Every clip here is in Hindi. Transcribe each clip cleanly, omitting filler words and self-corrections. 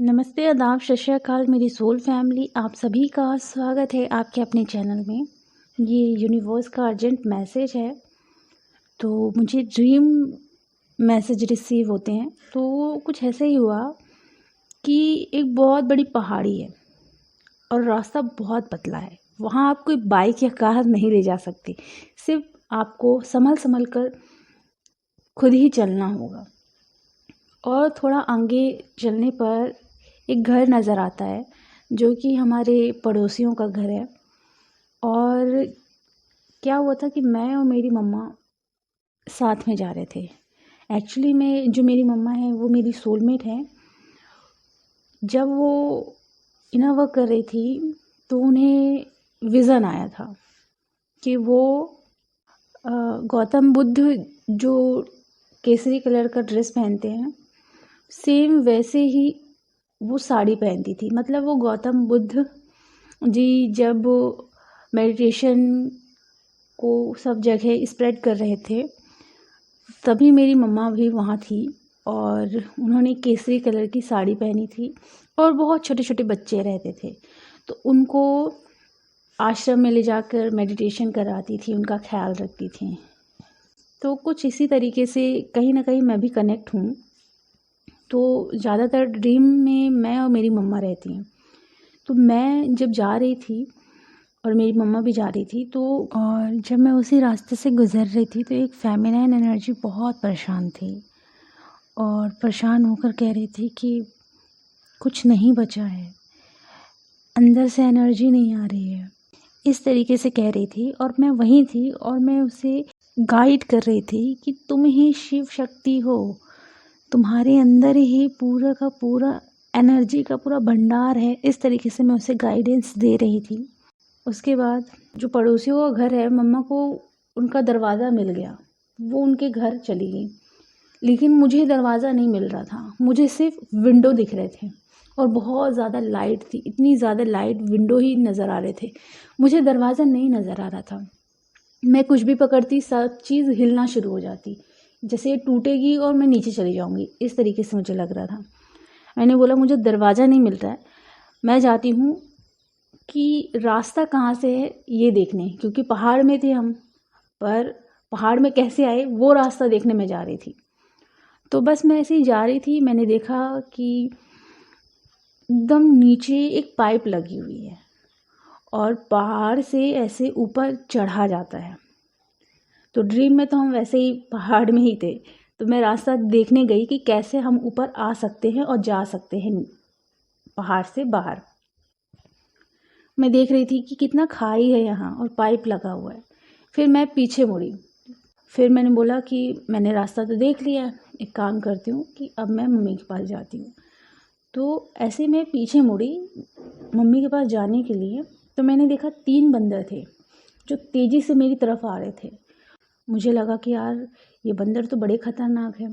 नमस्ते, आदाब, सत श्री अकाल मेरी सोल फैमिली। आप सभी का स्वागत है आपके अपने चैनल में। ये यूनिवर्स का अर्जेंट मैसेज है। तो मुझे ड्रीम मैसेज रिसीव होते हैं। तो कुछ ऐसे ही हुआ कि एक बहुत बड़ी पहाड़ी है और रास्ता बहुत पतला है। वहाँ आप कोई बाइक या कार नहीं ले जा सकते, सिर्फ आपको संभल संभल कर खुद ही चलना होगा। और थोड़ा आगे चलने पर एक घर नज़र आता है जो कि हमारे पड़ोसियों का घर है। और क्या हुआ था कि मैं और मेरी मम्मा साथ में जा रहे थे। एक्चुअली में जो मेरी मम्मा है वो मेरी सोलमेट है। जब वो इनर वर्क कर रही थी तो उन्हें विज़न आया था कि वो गौतम बुद्ध जो केसरी कलर का ड्रेस पहनते हैं, सेम वैसे ही वो साड़ी पहनती थी। मतलब वो गौतम बुद्ध जी जब मेडिटेशन को सब जगह स्प्रेड कर रहे थे, तभी मेरी मम्मा भी वहाँ थी और उन्होंने केसरी कलर की साड़ी पहनी थी। और बहुत छोटे छोटे बच्चे रहते थे, तो उनको आश्रम में ले जाकर मेडिटेशन कराती थी, उनका ख्याल रखती थी। तो कुछ इसी तरीके से कहीं ना कहीं मैं भी कनेक्ट हूँ। तो ज़्यादातर ड्रीम में मैं और मेरी मम्मा रहती हैं। तो मैं जब जा रही थी और मेरी मम्मा भी जा रही थी, तो और जब मैं उसी रास्ते से गुज़र रही थी तो एक फेमिनाइन एनर्जी बहुत परेशान थी और परेशान होकर कह रही थी कि कुछ नहीं बचा है, अंदर से एनर्जी नहीं आ रही है, इस तरीके से कह रही थी। और मैं वहीं थी और मैं उसे गाइड कर रही थी कि तुम ही शिव शक्ति हो, तुम्हारे अंदर ही पूरा का पूरा एनर्जी का पूरा भंडार है। इस तरीके से मैं उसे गाइडेंस दे रही थी। उसके बाद जो पड़ोसियों का घर है, मम्मा को उनका दरवाज़ा मिल गया, वो उनके घर चली गई। लेकिन मुझे दरवाज़ा नहीं मिल रहा था, मुझे सिर्फ विंडो दिख रहे थे और बहुत ज़्यादा लाइट थी, इतनी ज़्यादा लाइट, विंडो ही नज़र आ रहे थे, मुझे दरवाज़ा नहीं नज़र आ रहा था। मैं कुछ भी पकड़ती सब चीज़ हिलना शुरू हो जाती, जैसे ये टूटेगी और मैं नीचे चली जाऊंगी, इस तरीके से मुझे लग रहा था। मैंने बोला मुझे दरवाज़ा नहीं मिल रहा है, मैं जाती हूँ कि रास्ता कहाँ से है ये देखने, क्योंकि पहाड़ में थे हम, पर पहाड़ में कैसे आए वो रास्ता देखने में जा रही थी। तो बस मैं ऐसे ही जा रही थी, मैंने देखा कि एकदम नीचे एक पाइप लगी हुई है और पहाड़ से ऐसे ऊपर चढ़ा जाता है। तो ड्रीम में तो हम वैसे ही पहाड़ में ही थे, तो मैं रास्ता देखने गई कि कैसे हम ऊपर आ सकते हैं और जा सकते हैं पहाड़ से बाहर। मैं देख रही थी कि कितना खाई है यहाँ और पाइप लगा हुआ है। फिर मैं पीछे मुड़ी, फिर मैंने बोला कि मैंने रास्ता तो देख लिया है, एक काम करती हूँ कि अब मैं मम्मी के पास जाती हूँ। तो ऐसे मैं पीछे मुड़ी मम्मी के पास जाने के लिए, तो मैंने देखा 3 बंदर थे जो तेज़ी से मेरी तरफ आ रहे थे। मुझे लगा कि यार ये बंदर तो बड़े ख़तरनाक है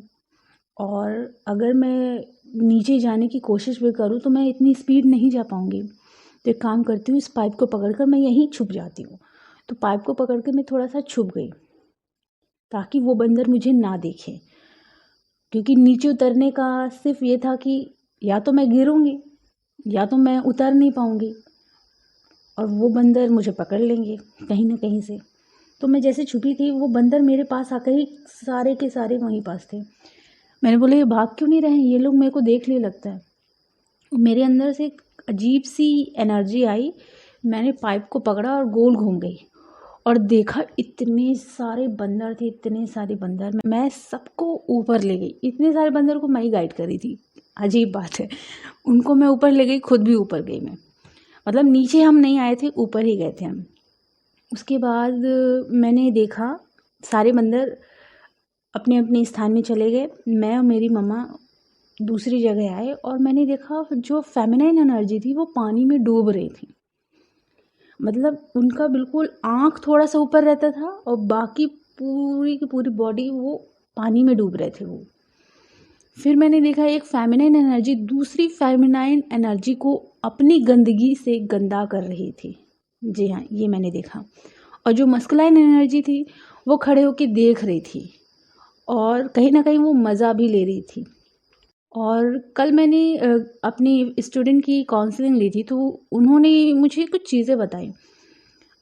और अगर मैं नीचे जाने की कोशिश भी करूँ तो मैं इतनी स्पीड नहीं जा पाऊँगी। तो एक काम करती हूँ, इस पाइप को पकड़कर मैं यहीं छुप जाती हूँ। तो पाइप को पकड़ कर मैं थोड़ा सा छुप गई ताकि वो बंदर मुझे ना देखे, क्योंकि नीचे उतरने का सिर्फ ये था कि या तो मैं गिरूँगी या तो मैं उतर नहीं पाऊँगी और वो बंदर मुझे पकड़ लेंगे कहीं ना कहीं से। तो मैं जैसे छुपी थी, वो बंदर मेरे पास आकर ही सारे के सारे वहीं पास थे। मैंने बोला ये भाग क्यों नहीं रहे हैं, ये लोग मेरे को देख लिए लगता है। मेरे अंदर से एक अजीब सी एनर्जी आई, मैंने पाइप को पकड़ा और गोल घूम गई और देखा इतने सारे बंदर थे, इतने सारे बंदर। मैं सबको ऊपर ले गई, इतने सारे बंदर को मैं ही गाइड कर रही थी। अजीब बात है, उनको मैं ऊपर ले गई, खुद भी ऊपर गई मैं। मतलब नीचे हम नहीं आए थे, ऊपर ही गए थे हम। उसके बाद मैंने देखा सारे बंदर अपने अपने स्थान में चले गए, मैं और मेरी मम्मा दूसरी जगह आए और मैंने देखा जो फेमिनाइन एनर्जी थी वो पानी में डूब रही थी। मतलब उनका बिल्कुल आँख थोड़ा सा ऊपर रहता था और बाकी पूरी की पूरी बॉडी वो पानी में डूब रहे थे वो। फिर मैंने देखा एक फेमिनाइन एनर्जी दूसरी फेमिनाइन एनर्जी को अपनी गंदगी से गंदा कर रही थी। जी हाँ, ये मैंने देखा। और जो मस्कुलाइन एनर्जी थी वो खड़े होकर देख रही थी और कहीं ना कहीं वो मज़ा भी ले रही थी। और कल मैंने अपनी स्टूडेंट की काउंसलिंग ली थी, तो उन्होंने मुझे कुछ चीज़ें बताई,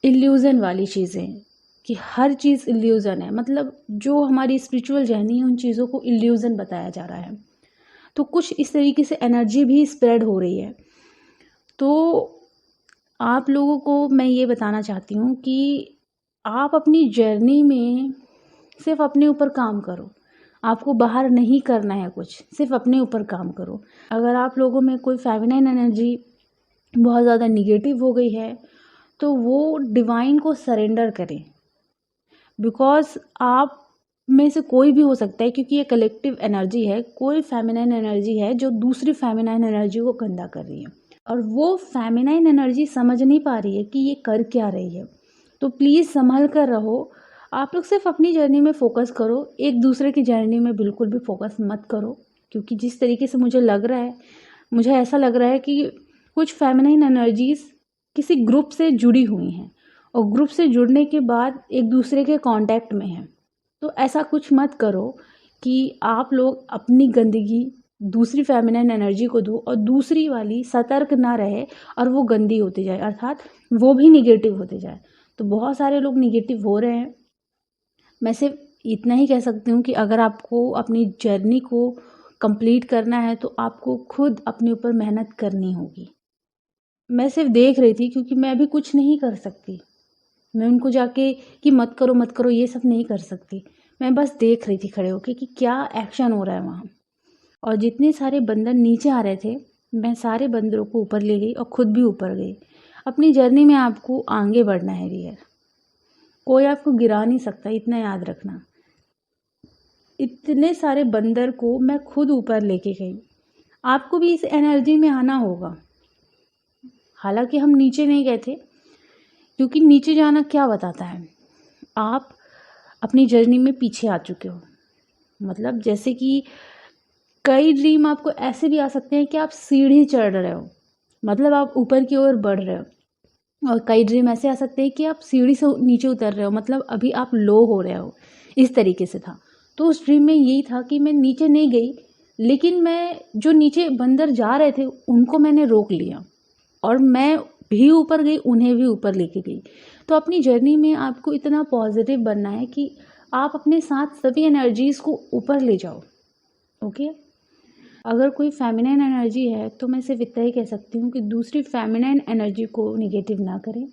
इल्यूज़न वाली चीज़ें, कि हर चीज़ इल्यूज़न है। मतलब जो हमारी स्पिरिचुअल जर्नी है, उन चीज़ों को इल्यूज़न बताया जा रहा है। तो कुछ इस तरीके से एनर्जी भी स्प्रेड हो रही है। तो आप लोगों को मैं ये बताना चाहती हूँ कि आप अपनी जर्नी में सिर्फ अपने ऊपर काम करो। आपको बाहर नहीं करना है कुछ, सिर्फ अपने ऊपर काम करो। अगर आप लोगों में कोई फेमिनाइन एनर्जी बहुत ज़्यादा निगेटिव हो गई है, तो वो डिवाइन को सरेंडर करें। बिकॉज़ आप में से कोई भी हो सकता है, क्योंकि ये कलेक्टिव एनर्जी है। कोई फेमिनाइन एनर्जी है जो दूसरी फेमिनाइन एनर्जी को गंदा कर रही है, और वो फेमिनाइन एनर्जी समझ नहीं पा रही है कि ये कर क्या रही है। तो प्लीज़ संभल कर रहो। आप लोग सिर्फ अपनी जर्नी में फ़ोकस करो, एक दूसरे की जर्नी में बिल्कुल भी फ़ोकस मत करो। क्योंकि जिस तरीके से मुझे लग रहा है, मुझे ऐसा लग रहा है कि कुछ फेमिनाइन एनर्जीज़ किसी ग्रुप से जुड़ी हुई हैं, और ग्रुप से जुड़ने के बाद एक दूसरे के कांटेक्ट में हैं। तो ऐसा कुछ मत करो कि आप लोग अपनी गंदगी दूसरी फेमिनाइन एनर्जी को दो, और दूसरी वाली सतर्क ना रहे और वो गंदी होती जाए, अर्थात वो भी निगेटिव होते जाए। तो बहुत सारे लोग निगेटिव हो रहे हैं। मैं सिर्फ इतना ही कह सकती हूँ कि अगर आपको अपनी जर्नी को कंप्लीट करना है, तो आपको खुद अपने ऊपर मेहनत करनी होगी। मैं सिर्फ देख रही थी, क्योंकि मैं अभी कुछ नहीं कर सकती। मैं उनको जाके कि मत करो ये सब नहीं कर सकती। मैं बस देख रही थी खड़े होके कि क्या एक्शन हो रहा है वहाँ। और जितने सारे बंदर नीचे आ रहे थे, मैं सारे बंदरों को ऊपर ले गई और खुद भी ऊपर गई। अपनी जर्नी में आपको आगे बढ़ना है डियर। कोई आपको गिरा नहीं सकता, इतना याद रखना। इतने सारे बंदर को मैं खुद ऊपर लेके गई। आपको भी इस एनर्जी में आना होगा। हालांकि हम नीचे नहीं गए थे, क्योंकि नीचे जाना क्या बताता है, आप अपनी जर्नी में पीछे आ चुके हो। मतलब जैसे कि कई ड्रीम आपको ऐसे भी आ सकते हैं कि आप सीढ़ी चढ़ रहे हो, मतलब आप ऊपर की ओर बढ़ रहे हो। और कई ड्रीम ऐसे आ सकते हैं कि आप सीढ़ी से नीचे उतर रहे हो, मतलब अभी आप लो हो रहे हो। इस तरीके से था। तो उस ड्रीम में यही था कि मैं नीचे नहीं गई, लेकिन मैं जो नीचे बंदर जा रहे थे उनको मैंने रोक लिया, और मैं भी ऊपर गई, उन्हें भी ऊपर लेके गई। तो अपनी जर्नी में आपको इतना पॉजिटिव बनना है कि आप अपने साथ सभी एनर्जीज़ को ऊपर ले जाओ। ओके। अगर कोई फेमिनाइन एनर्जी है, तो मैं सिर्फ इतना ही कह सकती हूँ कि दूसरी फेमिनाइन एनर्जी को निगेटिव ना करें।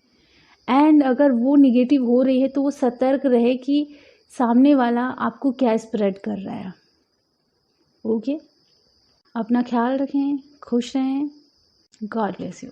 एंड अगर वो निगेटिव हो रही है, तो वो सतर्क रहे कि सामने वाला आपको क्या स्प्रेड कर रहा है। ओके। अपना ख्याल रखें, खुश रहें। God bless you.